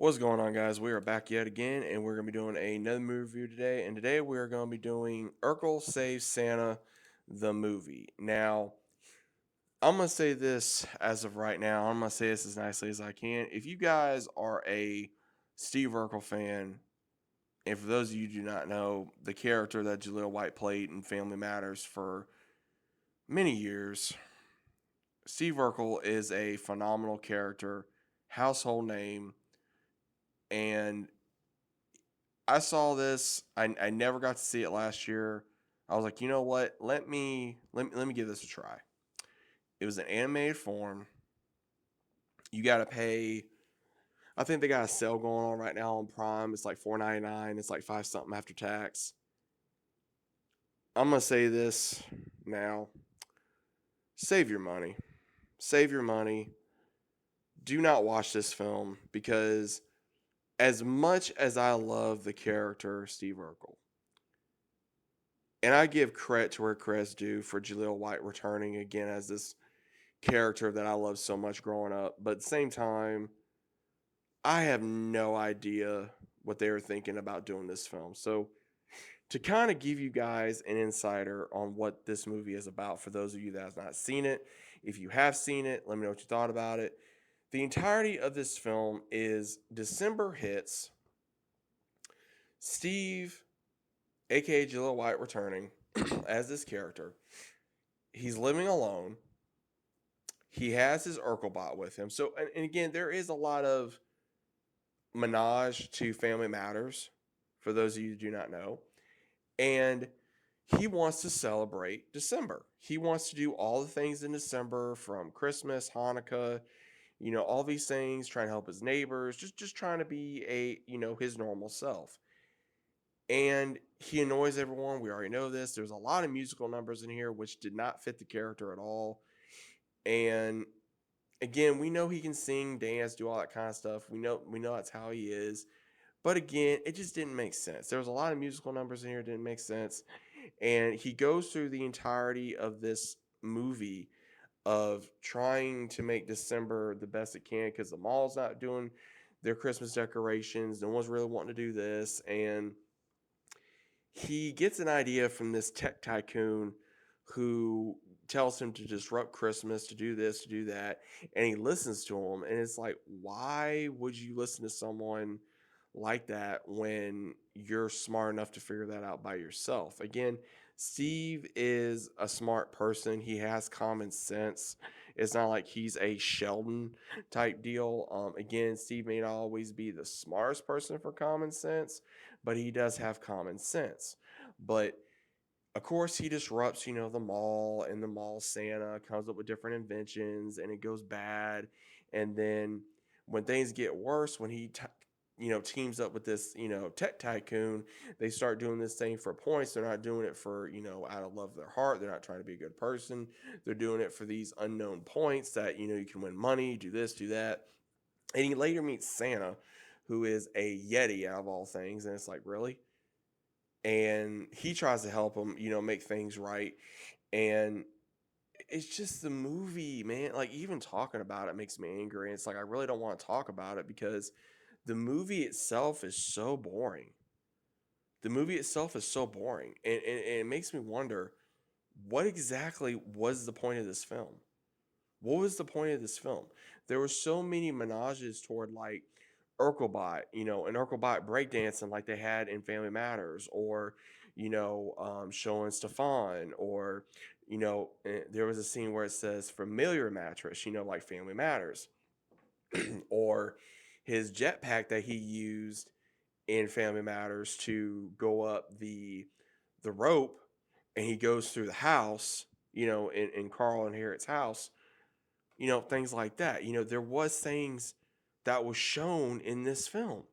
What's going on, guys? We are back yet again, and we're going to be doing another movie review today. And today we are going to be doing Urkel Saves Santa, the movie. Now, I'm going to say this as of right now. I'm going to say this as nicely as I can. If you guys are a Steve Urkel fan, and for those of you who do not know, the character that Jaleel White played in Family Matters for many years, Steve Urkel is a phenomenal character, household name, and I saw this. I never got to see it last year. I was like, you know what? Let me give this a try. It was an animated form. You got to pay. I think they got a sale going on right now on Prime. It's like $4.99. It's like five something after tax. I'm gonna say this now. Save your money. Save your money. Do not watch this film because as much as I love the character Steve Urkel, and I give credit to where credit's due for Jaleel White returning again as this character that I loved so much growing up. But at the same time, I have no idea what they were thinking about doing this film. So, to kind of give you guys an insider on what this movie is about, for those of you that have not seen it, if you have seen it, let me know what you thought about it. The entirety of this film is December hits, Steve, aka Jaleel White, returning as this character. He's living alone. He has his Urkelbot with him. So, and again, there is a lot of menage to Family Matters, for those of you who do not know. And he wants to celebrate December. He wants to do all the things in December, from Christmas, Hanukkah, all these things, trying to help his neighbors, just trying to be his normal self. And he annoys everyone. We already know this. There's a lot of musical numbers in here which did not fit the character at all. And again, we know he can sing, dance, do all that kind of stuff. We know that's how he is. But again, it just didn't make sense. There was a lot of musical numbers in here, didn't make sense. And he goes through the entirety of this movie of trying to make December the best it can because the mall's not doing their Christmas decorations. No one's really wanting to do this. And he gets an idea from this tech tycoon who tells him to disrupt Christmas, to do this, to do that, and he listens to him. And it's like, why would you listen to someone like that when you're smart enough to figure that out by yourself? Again, Steve is a smart person. He has common sense. It's not like he's a Sheldon type deal. Again, Steve may not always be the smartest person for common sense, but he does have common sense. But of course, he disrupts, the mall, and the mall Santa comes up with different inventions, and it goes bad. And then when things get worse, when he teams up with this tech tycoon, they start doing this thing for points. They're not doing it for out of love of their heart. They're not trying to be a good person. They're doing it for these unknown points that you can win money, do this, do that. And he later meets Santa, who is a Yeti out of all things, and it's like, really? And he tries to help him, make things right. And it's just the movie, man. Like, even talking about it makes me angry. And it's like, I really don't want to talk about it because the movie itself is so boring. The movie itself is so boring. And it makes me wonder, what exactly was the point of this film? What was the point of this film? There were so many menages toward, like, Urkelbot, and Urkelbot breakdancing like they had in Family Matters, or showing Stefan, or there was a scene where it says familiar mattress, like Family Matters, or his jetpack that he used in Family Matters to go up the rope, and he goes through the house, in Carl and Harriet's house, things like that. There was things that was shown in this film.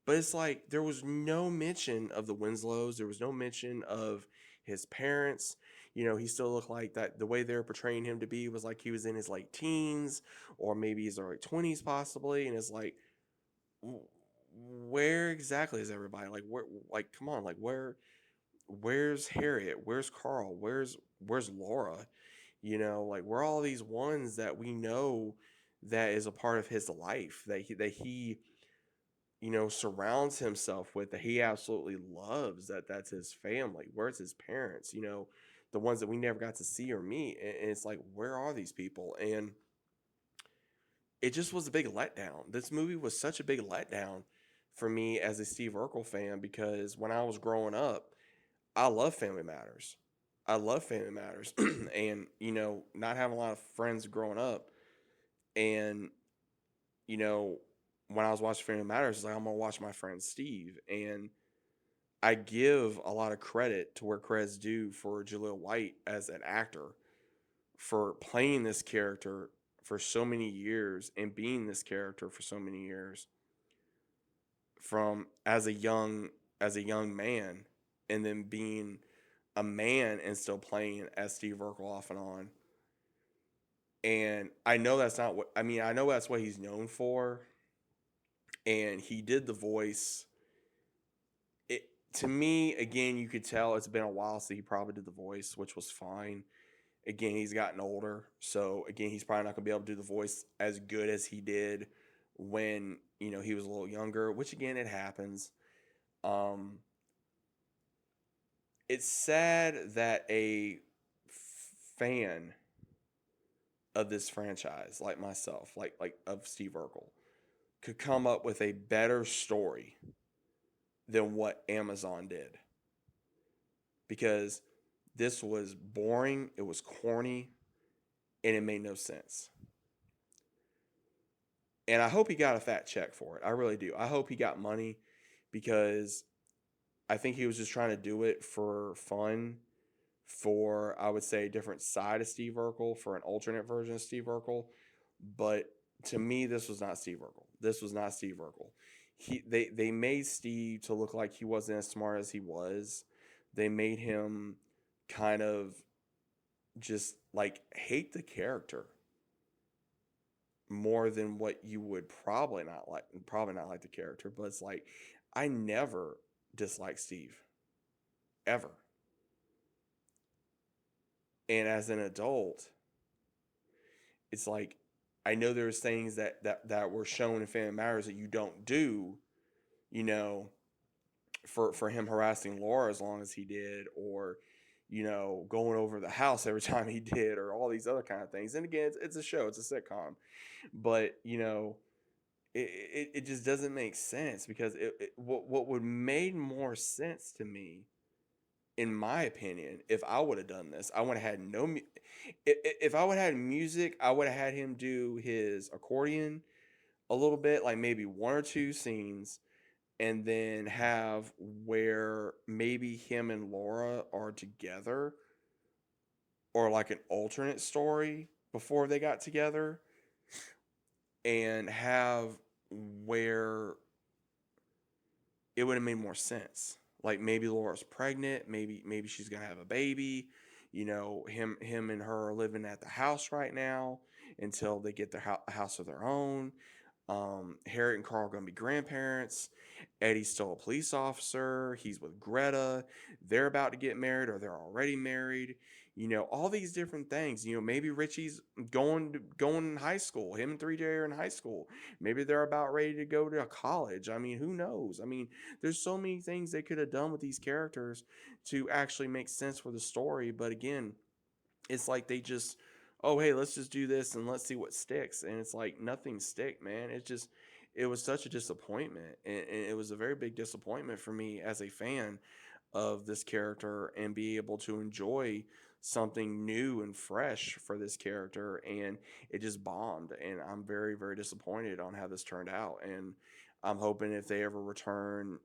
But it's like there was no mention of the Winslows. There was no mention of his parents. He still looked like that. The way they were portraying him to be was like he was in his late teens, or maybe his early 20s, possibly. And it's like, where exactly is everybody? Like, where? Like, come on! Like, where's Harriet? Where's Carl? Where's Laura? Like, we're all these ones that we know that is a part of his life, that he surrounds himself with, that he absolutely loves, that's his family. Where's his parents? The ones that we never got to see or meet. And it's like, where are these people? And it just was a big letdown. This movie was such a big letdown for me as a Steve Urkel fan, because when I was growing up, I love Family Matters. I love Family Matters. And, not having a lot of friends growing up, and, you know, when I was watching Family Matters, it's like, I'm going to watch my friend Steve. And I give a lot of credit to where credit's due for Jaleel White as an actor, for playing this character for so many years and being this character for so many years, from as a young man, and then being a man and still playing as Steve Urkel off and on. And I know that's not what I mean. I know that's what he's known for, and he did the voice. It To me, again, you could tell it's been a while since he probably did the voice, which was fine. Again, he's gotten older, so again, he's probably not going to be able to do the voice as good as he did when he was a little younger. Which, again, it happens. Um, it's sad that a fan of this franchise, like myself, like of Steve Urkel, could come up with a better story than what Amazon did, because this was boring, it was corny, and it made no sense. And I hope he got a fat check for it. I really do. I hope he got money, because I think he was just trying to do it for fun, for, I would say, a different side of Steve Urkel, for an alternate version of Steve Urkel. But to me, this was not Steve Urkel. This was not Steve Urkel. They made Steve to look like he wasn't as smart as he was. They made him kind of just like hate the character more than what you would probably not like the character. But it's like, I never disliked Steve, ever. And as an adult, it's like, I know there's things that were shown in Family Matters that you don't do, you know, for him harassing Laura as long as he did, or going over the house every time he did, or all these other kind of things. And again, it's a show, it's a sitcom, but it just doesn't make sense, because what would made more sense to me, in my opinion, if I would have done this, I would have had no. If I would have had music, I would have had him do his accordion a little bit, like maybe one or two scenes, and then have where maybe him and Laura are together, or like an alternate story before they got together, and have where it would have made more sense. Like maybe Laura's pregnant, maybe she's gonna have a baby. Him and her are living at the house right now until they get their house of their own. Harriet and Carl are going to be grandparents. Eddie's still a police officer. He's with Greta. They're about to get married, or they're already married. All these different things. Maybe Richie's going in high school. Him and 3J are in high school. Maybe they're about ready to go to college. I mean, who knows? I mean, there's so many things they could have done with these characters to actually make sense for the story. But again, it's like they just, oh, hey, let's just do this and let's see what sticks. And it's like nothing stick, man. It was such a disappointment, and it was a very big disappointment for me as a fan of this character, and be able to enjoy something new and fresh for this character. And it just bombed, and I'm very, very disappointed on how this turned out. And I'm hoping, if they ever return,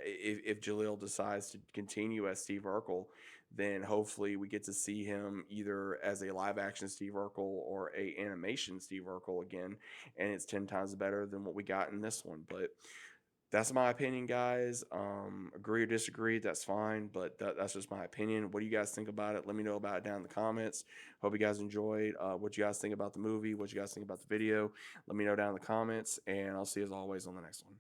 if Jaleel decides to continue as Steve Urkel, then hopefully we get to see him either as a live action Steve Urkel or a animation Steve Urkel again, and it's 10 times better than what we got in this one. But that's my opinion, guys. Agree or disagree, that's fine, but that's just my opinion. What do you guys think about it? Let me know about it down in the comments. Hope you guys enjoyed. What you guys think about the movie? What you guys think about the video? Let me know down in the comments, and I'll see you as always on the next one.